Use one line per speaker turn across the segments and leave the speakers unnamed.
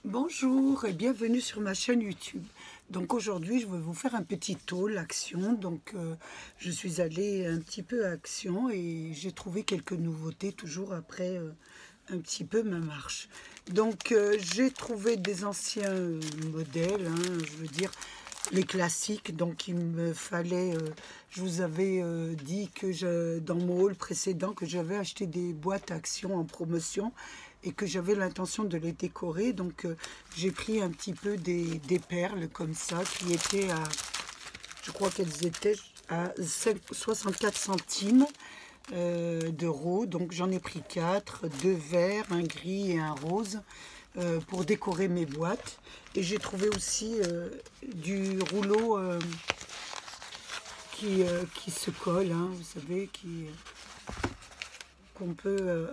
Bonjour et bienvenue sur ma chaîne YouTube. Donc aujourd'hui, je vais vous faire un petit haul Action. Donc je suis allée un petit peu à Action et j'ai trouvé quelques nouveautés toujours après un petit peu ma marche. Donc j'ai trouvé des anciens modèles, hein, je veux dire les classiques. Donc il me fallait, je vous avais dit que dans mon haul précédent que j'avais acheté des boîtes Action en promotion et que j'avais l'intention de les décorer. Donc j'ai pris un petit peu des perles comme ça qui étaient à, je crois qu'elles étaient à 64 centimes d'euros. Donc j'en ai pris 4, 2 verts, un gris et un rose pour décorer mes boîtes. Et j'ai trouvé aussi du rouleau qui se colle, hein, vous savez, qu'on peut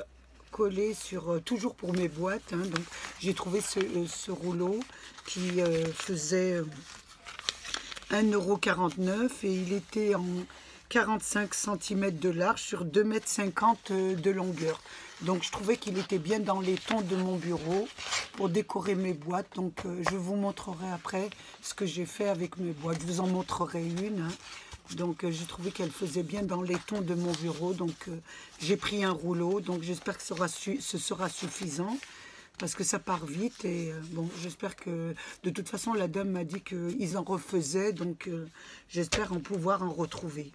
coller sur, toujours pour mes boîtes, hein. Donc j'ai trouvé ce rouleau qui faisait 1,49 € et il était en 45 cm de large sur 2,50 m de longueur. Donc je trouvais qu'il était bien dans les tons de mon bureau pour décorer mes boîtes. Donc je vous montrerai après ce que j'ai fait avec mes boîtes. Je vous en montrerai une, hein. Donc j'ai trouvé qu'elle faisait bien dans les tons de mon bureau. Donc j'ai pris un rouleau. Donc j'espère que ce sera suffisant, parce que ça part vite. Et bon, j'espère que de toute façon la dame m'a dit qu'ils en refaisaient. Donc j'espère pouvoir en retrouver.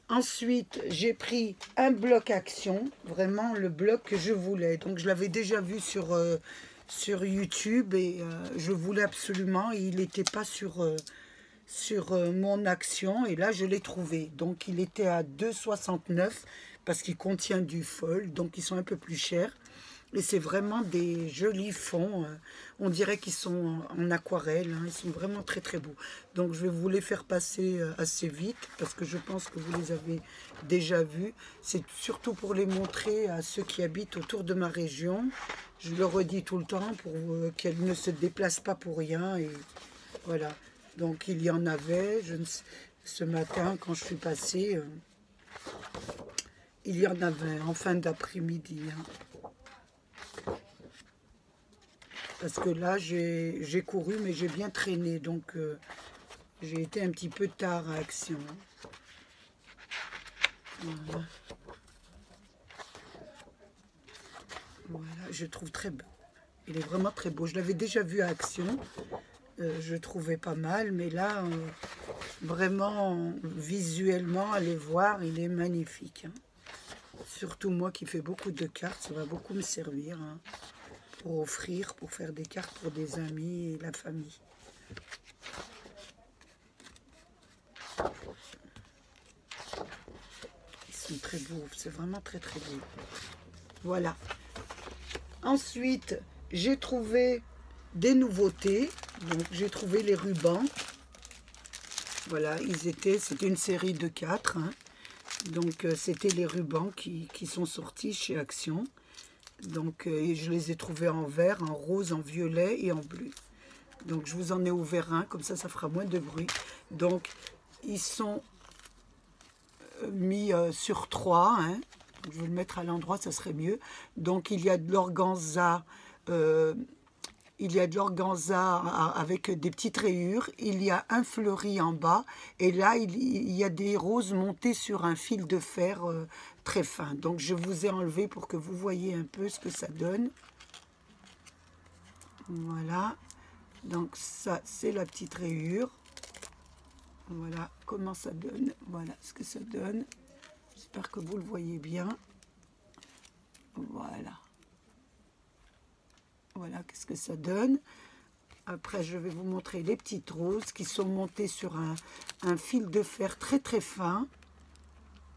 Ensuite, j'ai pris un bloc Action, vraiment le bloc que je voulais. Donc je l'avais déjà vu sur YouTube et je voulais absolument. Et il n'était pas sur mon Action et là je l'ai trouvé. Donc il était à 2,69 € parce qu'il contient du fol, donc ils sont un peu plus chers. Et c'est vraiment des jolis fonds, on dirait qu'ils sont en aquarelle, hein. Ils sont vraiment très très beaux. Donc je vais vous les faire passer assez vite parce que je pense que vous les avez déjà vus. C'est surtout pour les montrer à ceux qui habitent autour de ma région. Je le redis tout le temps pour qu'elles ne se déplacent pas pour rien. Et voilà. Donc il y en avait, ce matin quand je suis passée, il y en avait en fin d'après-midi, hein. Parce que là j'ai couru mais j'ai bien traîné, donc j'ai été un petit peu tard à Action. Voilà. Voilà, je trouve très beau. Il est vraiment très beau. Je l'avais déjà vu à Action. Je trouvais pas mal, mais là, vraiment, visuellement, allez voir, il est magnifique, hein. Surtout moi qui fais beaucoup de cartes, ça va beaucoup me servir, hein, pour offrir, pour faire des cartes pour des amis et la famille. Ils sont très beaux, c'est vraiment très très beau. Voilà. Ensuite, j'ai trouvé des nouveautés. Donc j'ai trouvé les rubans. Voilà, c'était une série de 4, hein. Donc c'était les rubans qui sont sortis chez Action. Donc je les ai trouvés en vert, en rose, en violet et en bleu. Donc je vous en ai ouvert un, comme ça fera moins de bruit. Donc ils sont mis sur 3, hein. Je vais le mettre à l'endroit, ça serait mieux. Donc il y a de l'organza. Il y a de l'organza avec des petites rayures, il y a un fleuri en bas, et là, il y a des roses montées sur un fil de fer très fin. Donc, je vous ai enlevé pour que vous voyez un peu ce que ça donne. Voilà. Donc, ça, c'est la petite rayure. Voilà comment ça donne. Voilà ce que ça donne. J'espère que vous le voyez bien. Voilà. Voilà, qu'est-ce que ça donne. Après, je vais vous montrer les petites roses qui sont montées sur un fil de fer très très fin.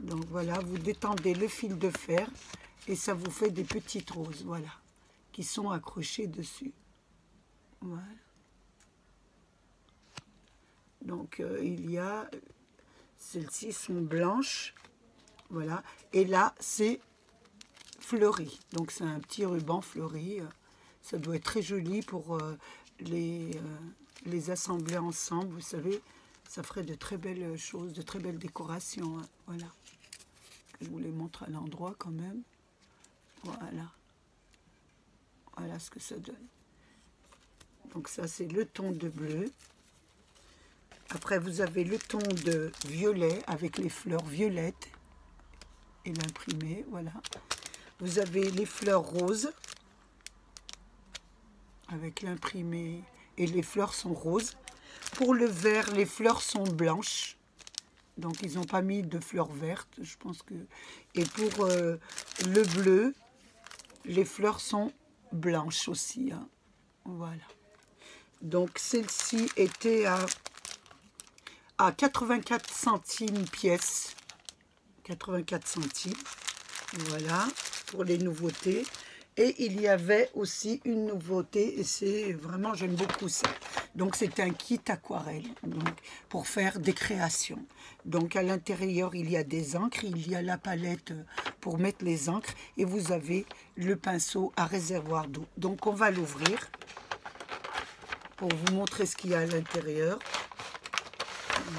Donc voilà, vous détendez le fil de fer et ça vous fait des petites roses, voilà, qui sont accrochées dessus. Voilà. Donc il y a, celles-ci sont blanches, voilà. Et là, c'est fleuri. Donc c'est un petit ruban fleuri. Ça doit être très joli pour les assembler ensemble, vous savez, ça ferait de très belles choses, de très belles décorations, hein. Voilà. Je vous les montre à l'endroit quand même. Voilà. Voilà ce que ça donne. Donc ça, c'est le ton de bleu. Après, vous avez le ton de violet avec les fleurs violettes et l'imprimé, voilà. Vous avez les fleurs roses avec l'imprimé et les fleurs sont roses. Pour le vert, les fleurs sont blanches. Donc, ils n'ont pas mis de fleurs vertes, je pense que... Et pour le bleu, les fleurs sont blanches aussi, hein. Voilà. Donc, celle-ci était à 84 centimes pièce. 84 centimes. Voilà, pour les nouveautés. Et il y avait aussi une nouveauté, et c'est vraiment, j'aime beaucoup ça. Donc, c'est un kit aquarelle, donc, pour faire des créations. Donc, à l'intérieur, il y a des encres, il y a la palette pour mettre les encres, et vous avez le pinceau à réservoir d'eau. Donc, on va l'ouvrir pour vous montrer ce qu'il y a à l'intérieur.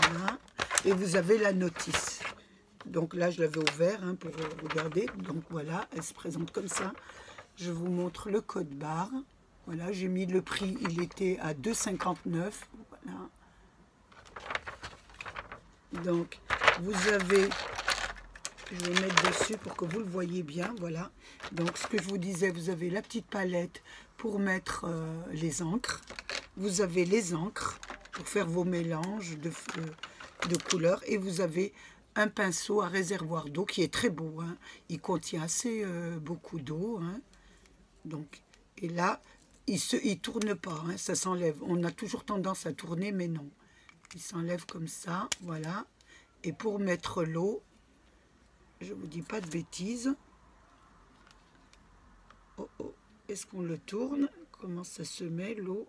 Voilà. Et vous avez la notice. Donc là, je l'avais ouvert hein, pour regarder. Donc voilà, elle se présente comme ça. Je vous montre le code barre. Voilà, j'ai mis le prix, il était à 2,59. Voilà. Donc, vous avez... Je vais mettre dessus pour que vous le voyez bien. Voilà. Donc, ce que je vous disais, vous avez la petite palette pour mettre les encres. Vous avez les encres pour faire vos mélanges de couleurs. Et vous avez un pinceau à réservoir d'eau qui est très beau. Hein. Il contient assez beaucoup d'eau. Hein. Donc, et là, il ne tourne pas. Hein, ça s'enlève. On a toujours tendance à tourner, mais non. Il s'enlève comme ça. Voilà. Et pour mettre l'eau, je ne vous dis pas de bêtises. Oh, oh. Est-ce qu'on le tourne? Comment ça se met, l'eau?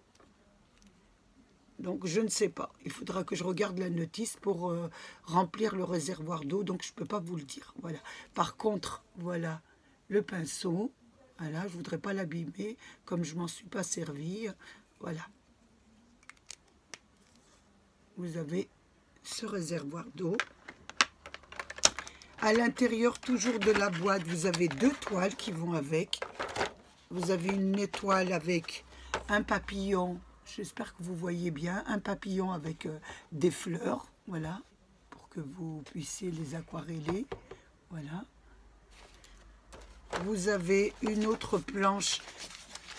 Donc, je ne sais pas. Il faudra que je regarde la notice pour remplir le réservoir d'eau. Donc, je ne peux pas vous le dire. Voilà. Par contre, voilà le pinceau. Voilà, je ne voudrais pas l'abîmer comme je ne m'en suis pas servi. Voilà. Vous avez ce réservoir d'eau. À l'intérieur, toujours de la boîte, vous avez deux toiles qui vont avec. Vous avez une étoile avec un papillon. J'espère que vous voyez bien, un papillon avec des fleurs, voilà, pour que vous puissiez les aquareller, voilà. Vous avez une autre planche,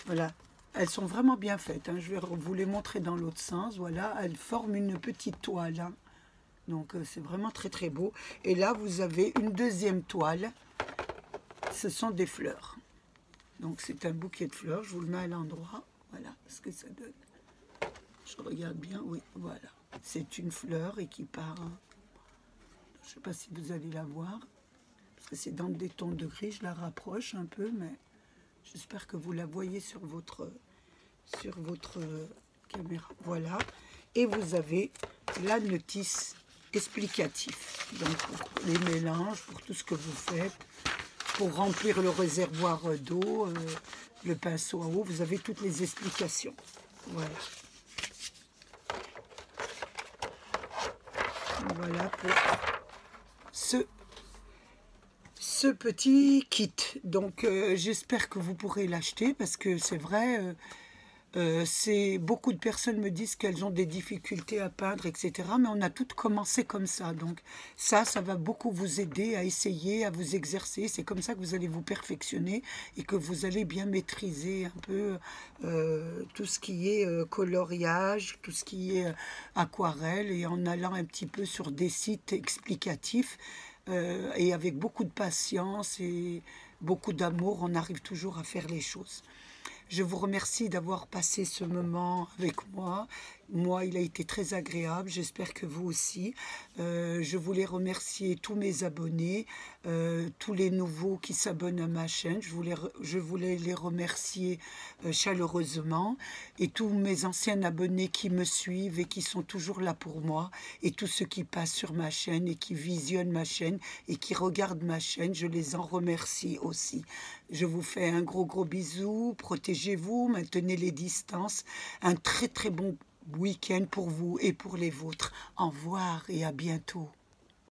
voilà, elles sont vraiment bien faites, hein. Je vais vous les montrer dans l'autre sens, voilà, elles forment une petite toile, hein. Donc c'est vraiment très très beau. Et là, vous avez une deuxième toile, ce sont des fleurs. Donc c'est un bouquet de fleurs, je vous le mets à l'endroit, voilà ce que ça donne. Je regarde bien, oui, voilà. C'est une fleur et qui part. Je ne sais pas si vous allez la voir. Parce que c'est dans des tons de gris, je la rapproche un peu, mais j'espère que vous la voyez sur votre caméra. Voilà. Et vous avez la notice explicative. Donc, pour les mélanges, pour tout ce que vous faites, pour remplir le réservoir d'eau, le pinceau à eau, vous avez toutes les explications. Voilà. Voilà pour ce petit kit. Donc, j'espère que vous pourrez l'acheter parce que c'est vrai, beaucoup de personnes me disent qu'elles ont des difficultés à peindre, etc. Mais on a toutes commencé comme ça. Donc, ça va beaucoup vous aider à essayer, à vous exercer. C'est comme ça que vous allez vous perfectionner et que vous allez bien maîtriser un peu tout ce qui est coloriage, tout ce qui est aquarelle, et en allant un petit peu sur des sites explicatifs et avec beaucoup de patience et beaucoup d'amour, on arrive toujours à faire les choses. Je vous remercie d'avoir passé ce moment avec moi. Moi, il a été très agréable. J'espère que vous aussi. Je voulais remercier tous mes abonnés, tous les nouveaux qui s'abonnent à ma chaîne. Je voulais les remercier chaleureusement. Et tous mes anciens abonnés qui me suivent et qui sont toujours là pour moi. Et tous ceux qui passent sur ma chaîne et qui visionnent ma chaîne et qui regardent ma chaîne, je les en remercie aussi. Je vous fais un gros bisou. Protégez-vous, maintenez les distances. Un très très bon week-end pour vous et pour les vôtres. Au revoir et à bientôt.